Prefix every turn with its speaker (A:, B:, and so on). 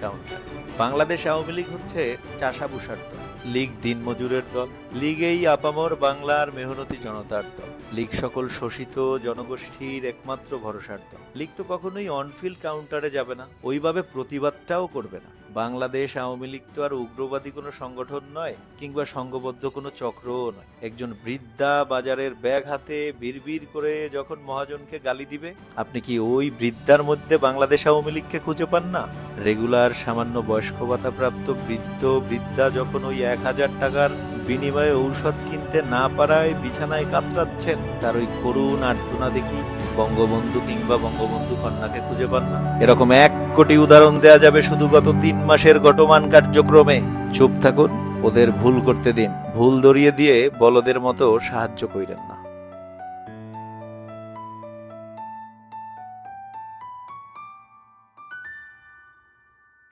A: Counter. Bangladesh Awami League হচ্ছে চাষাবুষার দল, লীগ দিনমজুরের দল, লীগেই আপামর বাংলার মেহনতি জনতার দল, লীগ সকল শোষিত জনগোষ্ঠীর একমাত্র ভরসার দল। লীগ তো কখনোই অনফিল্ড কাউন্টারে যাবে না, ওইভাবে প্রতিবাদটাও করবে না। বাংলাদেশ আওয়ামী লীগ তো আর উগ্রবাদী কোনো সংগঠন নয়, কিংবা সংঘবদ্ধ কোনো চক্রও নয়। একজন বৃদ্ধা বাজারের ব্যাগ হাতে বিড়বিড় করে যখন মহাজনকে গালি দিবে, আপনি কি ওই বৃদ্ধার মধ্যে বাংলাদেশ আওয়ামী লীগকে খুঁজে পান না? রেগুলার সামান্য বয়স্ক ভাতাপ্রাপ্ত বৃদ্ধা যখন ওই 1000 টাকার বিনিময়ে ঔষধ কিনতে না পারায় বিছানায় কাতরাচ্ছেন, তার ওই করুণ আর্তনা দেখি বঙ্গবন্ধু কিংবা বঙ্গবন্ধু কন্যাকে খুঁজে পান না? এরকম 1 কোটি উদাহরণ দেয়া যাবে শুধু গত 3 মাসের ঘটমান কার্যক্রমে। চুপ থাকুন, ওদের ভুল করতে দিন, ভুল ধরিয়ে দিয়ে বলদের মতো সাহায্য কইরেন না।